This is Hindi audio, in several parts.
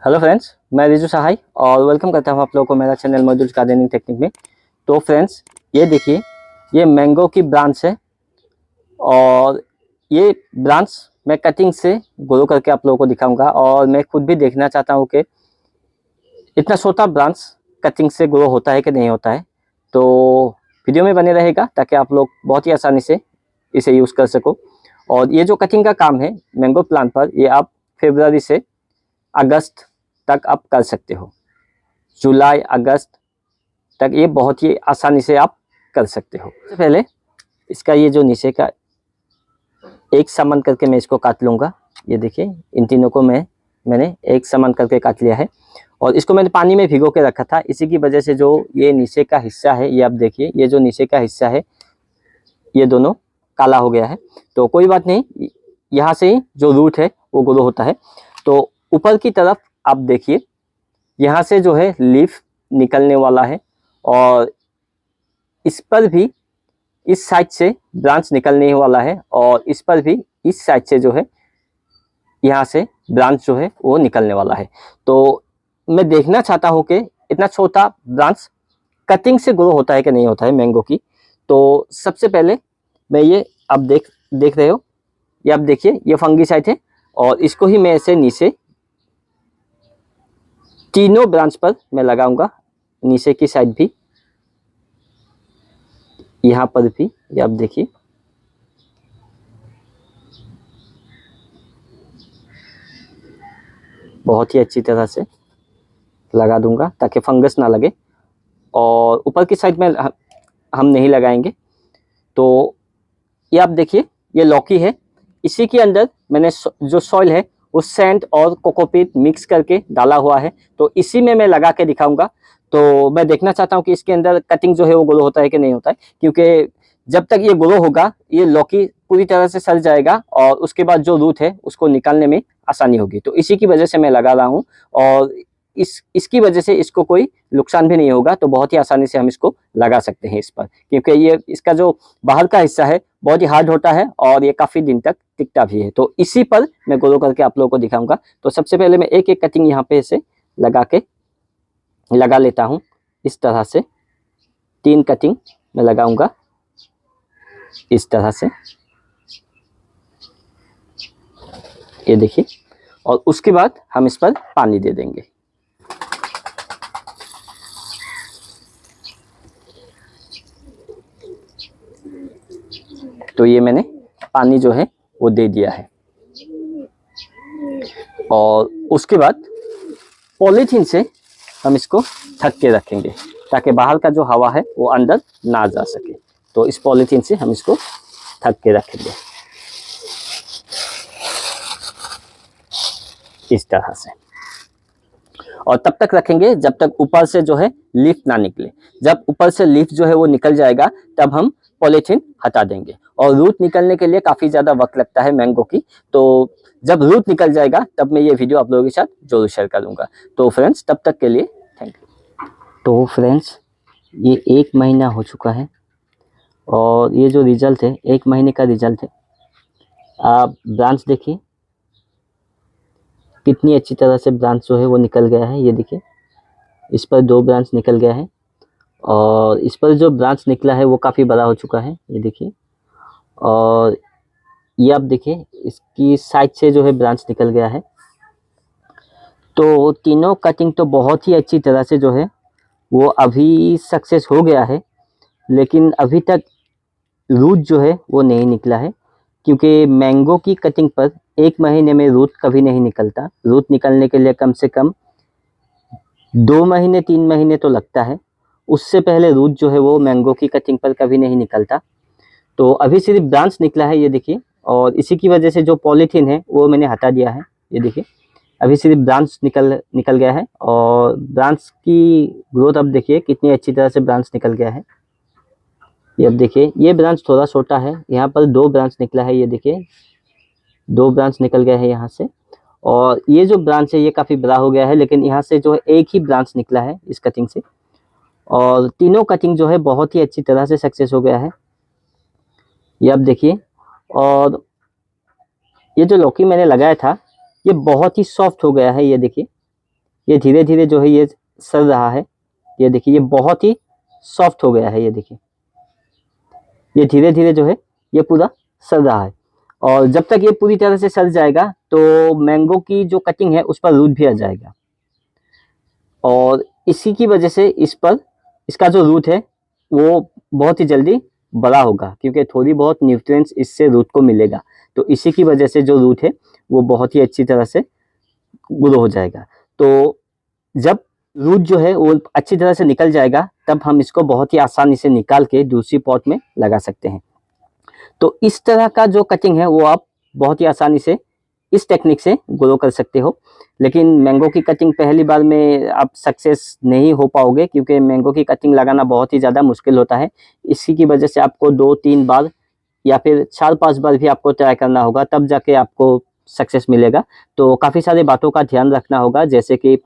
हेलो फ्रेंड्स, मैं रिजू सहाय और वेलकम करता हूं आप लोगों को मेरा चैनल मॉड्यूल्स गार्डनिंग टेक्निक में। तो फ्रेंड्स, ये देखिए, ये मैंगो की ब्रांच है और ये ब्रांच मैं कटिंग से ग्रो करके आप लोगों को दिखाऊंगा और मैं खुद भी देखना चाहता हूं कि इतना छोटा ब्रांच कटिंग से ग्रो होता है कि नहीं होता है। तो वीडियो में बने रहेगा ताकि आप लोग बहुत ही आसानी से इसे यूज़ कर सको। और ये जो कटिंग का काम है मैंगो प्लांट पर, ये आप फरवरी से अगस्त तक आप कर सकते हो। जुलाई अगस्त तक ये बहुत ही आसानी से आप कर सकते हो। सबसे पहले इसका ये जो नीचे का एक समान करके मैं इसको काट लूँगा। ये देखिए, इन तीनों को मैंने एक समान करके काट लिया है और इसको मैंने पानी में भिगो के रखा था। इसी की वजह से जो ये नीचे का हिस्सा है, ये आप देखिए, ये जो नीचे का हिस्सा है ये दोनों काला हो गया है। तो कोई बात नहीं, यहाँ से ही जो रूट है वो ग्रो होता है। तो ऊपर की तरफ आप देखिए, यहाँ से जो है लीफ निकलने वाला है और इस पर भी इस साइड से ब्रांच निकलने वाला है और इस पर भी इस साइड से जो है यहाँ से ब्रांच जो है वो निकलने वाला है। तो मैं देखना चाहता हूँ कि इतना छोटा ब्रांच कटिंग से ग्रो होता है कि नहीं होता है मैंगो की। तो सबसे पहले मैं ये आप देख रहे हो, ये आप देखिए, ये फंगीसाइड है और इसको ही मैं ऐसे नीचे तीनों ब्रांच पर मैं लगाऊंगा। नीचे की साइड भी, यहाँ पर भी, ये आप देखिए, बहुत ही अच्छी तरह से लगा दूंगा ताकि फंगस ना लगे। और ऊपर की साइड में हम नहीं लगाएंगे। तो ये आप देखिए, ये लौकी है, इसी के अंदर मैंने जो सॉइल है वो सैंड और कोकोपीट मिक्स करके डाला हुआ है। तो इसी में मैं लगा के दिखाऊंगा। तो मैं देखना चाहता हूँ कि इसके अंदर कटिंग जो है वो ग्रो होता है कि नहीं होता है, क्योंकि जब तक ये ग्रो होगा ये लौकी पूरी तरह से सड़ जाएगा और उसके बाद जो रूट है उसको निकालने में आसानी होगी। तो इसी की वजह से मैं लगा रहा हूँ और इसकी वजह से इसको कोई नुकसान भी नहीं होगा। तो बहुत ही आसानी से हम इसको लगा सकते हैं इस पर, क्योंकि ये इसका जो बाहर का हिस्सा है बहुत ही हार्ड होता है और ये काफ़ी दिन तक टिकता भी है। तो इसी पर मैं ग्रो करके आप लोगों को दिखाऊंगा। तो सबसे पहले मैं एक एक कटिंग यहाँ पे इसे लगा लेता हूँ। इस तरह से 3 कटिंग मैं लगाऊंगा, इस तरह से, ये देखिए। और उसके बाद हम इस पर पानी दे देंगे। तो ये मैंने पानी जो है वो दे दिया है और उसके बाद पॉलीथीन से हम इसको ढक के रखेंगे ताकि बाहर का जो हवा है वो अंदर ना जा सके। तो इस पॉलीथीन से हम इसको ढक के रखेंगे इस तरह से, और तब तक रखेंगे जब तक ऊपर से जो है लीफ ना निकले। जब ऊपर से लीफ जो है वो निकल जाएगा तब हम पॉलीथीन हटा देंगे। और रूट निकलने के लिए काफ़ी ज़्यादा वक्त लगता है मैंगो की। तो जब रूट निकल जाएगा तब मैं ये वीडियो आप लोगों के साथ जरूर शेयर करूँगा। तो फ्रेंड्स, तब तक के लिए थैंक यू। तो फ्रेंड्स, ये 1 महीना हो चुका है और ये जो रिजल्ट है 1 महीने का रिजल्ट है। आप ब्रांच देखिए कितनी अच्छी तरह से ब्रांच जो है वो निकल गया है। ये देखिए, इस पर 2 ब्रांच निकल गया है और इस पर जो ब्रांच निकला है वो काफ़ी बड़ा हो चुका है, ये देखिए। और ये आप देखिए, इसकी साइड से जो है ब्रांच निकल गया है। तो तीनों कटिंग तो बहुत ही अच्छी तरह से जो है वो अभी सक्सेस हो गया है, लेकिन अभी तक रूट जो है वो नहीं निकला है, क्योंकि मैंगो की कटिंग पर 1 महीने में रूट कभी नहीं निकलता। रूट निकलने के लिए कम से कम 2 महीने 3 महीने तो लगता है। उससे पहले रूट जो है वो मैंगो की कटिंग पर कभी नहीं निकलता। तो अभी सिर्फ ब्रांच निकला है, ये देखिए। और इसी की वजह से जो पॉलीथीन है वो मैंने हटा दिया है, ये देखिए। अभी सिर्फ ब्रांच निकल गया है और ब्रांच की ग्रोथ अब देखिए कितनी अच्छी तरह से ब्रांच निकल गया है। ये अब देखिए, ये ब्रांच थोड़ा छोटा है, यहाँ पर 2 ब्रांच निकला है, ये देखिए 2 ब्रांच निकल गया है यहाँ से। और ये जो ब्रांच है ये काफ़ी बड़ा हो गया है, लेकिन यहाँ से जो है एक ही ब्रांच निकला है इस कटिंग से। और तीनों कटिंग जो है बहुत ही अच्छी तरह से सक्सेस हो गया है, ये आप देखिए। और ये जो लौकी मैंने लगाया था ये बहुत ही सॉफ्ट हो गया है, ये देखिए। ये धीरे धीरे जो है ये सड़ रहा है। ये देखिए ये बहुत ही सॉफ्ट हो गया है। ये देखिए ये धीरे धीरे जो है ये पूरा सड़ रहा है। और जब तक ये पूरी तरह से सड़ जाएगा तो मैंगो की जो कटिंग है उस पर रूट भी आ जाएगा, और इसी की वजह से इस पर इसका जो रूट है वो बहुत ही जल्दी बड़ा होगा, क्योंकि थोड़ी बहुत न्यूट्रिएंट्स इससे रूट को मिलेगा। तो इसी की वजह से जो रूट है वो बहुत ही अच्छी तरह से ग्रो हो जाएगा। तो जब रूट जो है वो अच्छी तरह से निकल जाएगा तब हम इसको बहुत ही आसानी से निकाल के दूसरी पॉट में लगा सकते हैं। तो इस तरह का जो कटिंग है वो आप बहुत ही आसानी से इस टेक्निक से ग्रो कर सकते हो। लेकिन मैंगो की कटिंग पहली बार में आप सक्सेस नहीं हो पाओगे, क्योंकि मैंगो की कटिंग लगाना बहुत ही ज़्यादा मुश्किल होता है। इसी की वजह से आपको 2-3 बार या फिर 4-5 बार भी आपको ट्राई करना होगा, तब जाके आपको सक्सेस मिलेगा। तो काफ़ी सारे बातों का ध्यान रखना होगा, जैसे कि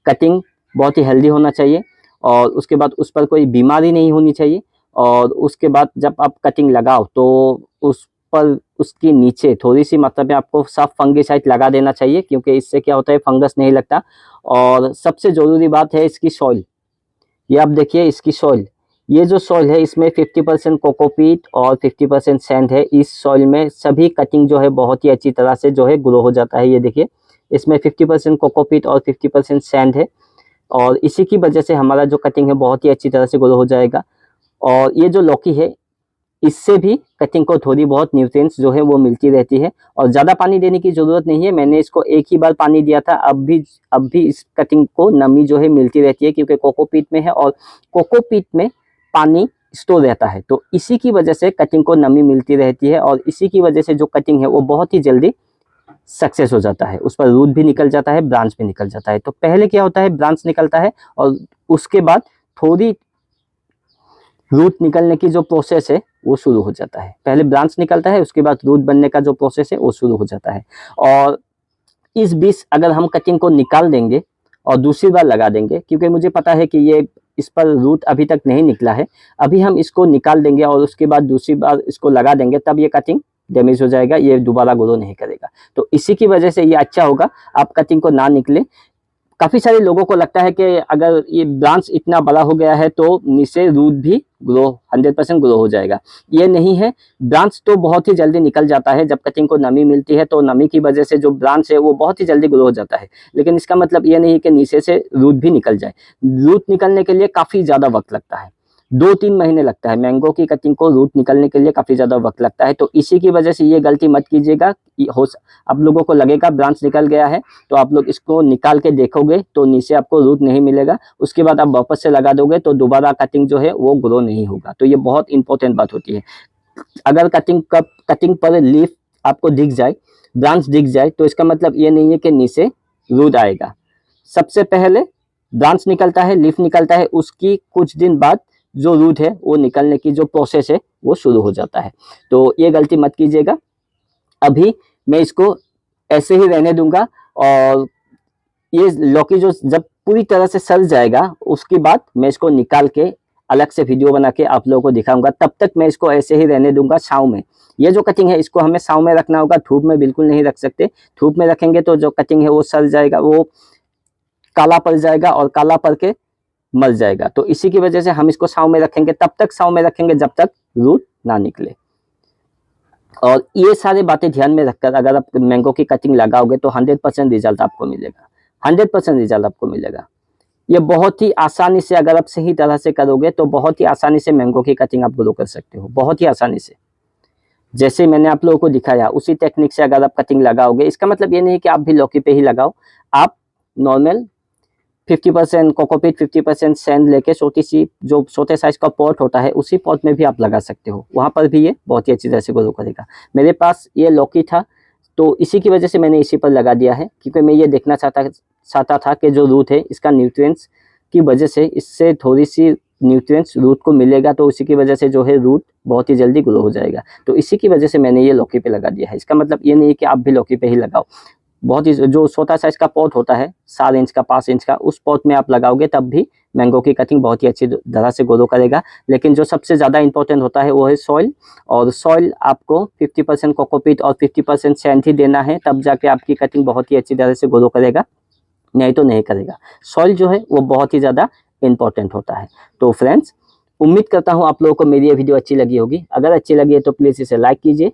कटिंग बहुत ही हेल्दी होना चाहिए, और उसके बाद उस पर कोई बीमारी नहीं होनी चाहिए, और उसके बाद जब आप कटिंग लगाओ तो उस पर उसके नीचे थोड़ी सी मात्रा में आपको साफ फंगिसाइड लगा देना चाहिए, क्योंकि इससे क्या होता है फंगस नहीं लगता। और सबसे ज़रूरी बात है इसकी सॉइल। ये आप देखिए इसकी सॉइल, ये जो सॉइल है इसमें 50% कोकोपीट और 50% सैंड है। इस सॉइल में सभी कटिंग जो है बहुत ही अच्छी तरह से जो है ग्रो हो जाता है। ये देखिए इसमें 50% कोकोपीट और 50% सैंड है, और इसी की वजह से हमारा जो कटिंग है बहुत ही अच्छी तरह से ग्रो हो जाएगा। और ये जो लौकी है इससे भी कटिंग को थोड़ी बहुत न्यूट्रिएंट्स जो है वो मिलती रहती है, और ज़्यादा पानी देने की ज़रूरत नहीं है। मैंने इसको एक ही बार पानी दिया था, अब भी इस कटिंग को नमी जो है मिलती रहती है, क्योंकि कोकोपीट में है और कोकोपीट में पानी स्टोर रहता है। तो इसी की वजह से कटिंग को नमी मिलती रहती है, और इसी की वजह से जो कटिंग है वो बहुत ही जल्दी सक्सेस हो जाता है। उस पर रूट भी निकल जाता है, ब्रांच भी निकल जाता है। तो पहले क्या होता है ब्रांच निकलता है, और उसके बाद थोड़ी रूट निकलने की जो प्रोसेस है वो शुरू हो जाता है। पहले ब्रांच निकलता है, उसके बाद रूट बनने का जो प्रोसेस है वो शुरू हो जाता है। और इस बीच अगर हम कटिंग को निकाल देंगे और दूसरी बार लगा देंगे, क्योंकि मुझे पता है कि ये इस पर रूट अभी तक नहीं निकला है, अभी हम इसको निकाल देंगे और उसके बाद दूसरी बार इसको लगा देंगे, तब ये कटिंग डैमेज हो जाएगा, ये दोबारा ग्रो नहीं करेगा। तो इसी की वजह से ये अच्छा होगा आप कटिंग को ना निकले। काफ़ी सारे लोगों को लगता है कि अगर ये ब्रांच इतना बड़ा हो गया है तो नीचे रूट भी ग्रो 100% ग्रो हो जाएगा। ये नहीं है, ब्रांच तो बहुत ही जल्दी निकल जाता है। जब कटिंग को नमी मिलती है तो नमी की वजह से जो ब्रांच है वो बहुत ही जल्दी ग्रो हो जाता है, लेकिन इसका मतलब ये नहीं कि नीचे से रूट भी निकल जाए। रूट निकलने के लिए काफ़ी ज़्यादा वक्त लगता है, 2-3 महीने लगता है। मैंगो की कटिंग को रूट निकलने के लिए काफ़ी ज़्यादा वक्त लगता है। तो इसी की वजह से ये गलती मत कीजिएगा। आप लोगों को लगेगा ब्रांच निकल गया है, तो आप लोग इसको निकाल के देखोगे तो नीचे आपको रूट नहीं मिलेगा, उसके बाद आप वापस से लगा दोगे तो दोबारा कटिंग जो है वो ग्रो नहीं होगा। तो ये बहुत इंपॉर्टेंट बात होती है। अगर कटिंग पर लीफ आपको दिख जाए, ब्रांच दिख जाए, तो इसका मतलब ये नहीं है कि नीचे रूट आएगा। सबसे पहले ब्रांच निकलता है, लीफ निकलता है, उसकी कुछ दिन बाद जो रूट है वो निकलने की जो प्रोसेस है वो शुरू हो जाता है। तो ये गलती मत कीजिएगा। अभी मैं इसको ऐसे ही रहने दूंगा, और ये लौकी जो जब पूरी तरह से सड़ जाएगा उसके बाद मैं इसको निकाल के अलग से वीडियो बना के आप लोगों को दिखाऊंगा। तब तक मैं इसको ऐसे ही रहने दूंगा छाँव में। ये जो कटिंग है इसको हमें छाँव में रखना होगा, धूप में बिल्कुल नहीं रख सकते। धूप में रखेंगे तो जो कटिंग है वो सड़ जाएगा, वो काला पड़ जाएगा, और काला पड़ के मर जाएगा। तो इसी की वजह से हम इसको छाँव में रखेंगे, तब तक छाँव में रखेंगे जब तक रूट ना निकले। और ये सारी बातें ध्यान में रखकर अगर आप मैंगो की कटिंग लगाओगे तो 100% रिजल्ट आपको मिलेगा, 100% रिजल्ट आपको मिलेगा। ये बहुत ही आसानी से अगर आप सही तरह से करोगे तो बहुत ही आसानी से मैंगो की कटिंग आप ग्रो कर सकते हो, बहुत ही आसानी से। जैसे मैंने आप लोगों को दिखाया उसी टेक्निक से अगर आप कटिंग लगाओगे, इसका मतलब ये नहीं कि आप भी लौकी पे ही लगाओ। आप नॉर्मल 50% कोकोपीट 50% सैंड लेके छोटी सी जो छोटे साइज का पॉट होता है उसी पॉट में भी आप लगा सकते हो, वहाँ पर भी ये बहुत ही अच्छी तरह से ग्रो करेगा। मेरे पास ये लौकी था तो इसी की वजह से मैंने इसी पर लगा दिया है, क्योंकि मैं ये देखना चाहता था कि जो रूट है इसका न्यूट्रिएंट्स की वजह से इससे थोड़ी सी न्यूट्रिएंट्स रूट को मिलेगा, तो इसी की वजह से जो है रूट बहुत ही जल्दी ग्रो हो जाएगा। तो इसी की वजह से मैंने ये लौकी पे लगा दिया है। इसका मतलब ये नहीं कि आप भी लौकी पे ही लगाओ। बहुत ही जो छोटा साइज का पॉट होता है 4 इंच का 5 इंच का, उस पॉट में आप लगाओगे तब भी मैंगो की कटिंग बहुत ही अच्छी तरह से ग्रो करेगा। लेकिन जो सबसे ज़्यादा इंपॉर्टेंट होता है वो है सॉइल, और सॉइल आपको 50% कोकोपीट और 50% सैंड ही देना है, तब जाके आपकी कटिंग बहुत ही अच्छी तरह से ग्रो करेगा। नहीं तो नहीं करेगा। सॉइल जो है वो बहुत ही ज़्यादा इंपॉर्टेंट होता है। तो फ्रेंड्स, उम्मीद करता हूँ आप लोगों को मेरी ये वीडियो अच्छी लगी होगी। अगर अच्छी लगी है तो प्लीज़ इसे लाइक कीजिए,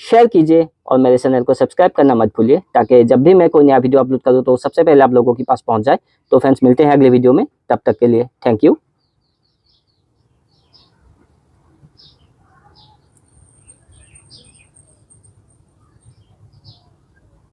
शेयर कीजिए और मेरे चैनल को सब्सक्राइब करना मत भूलिए, ताकि जब भी मैं कोई नया वीडियो अपलोड करूँ तो सबसे पहले आप लोगों के पास पहुँच जाए। तो फ्रेंड्स, मिलते हैं अगले वीडियो में, तब तक के लिए थैंक यू।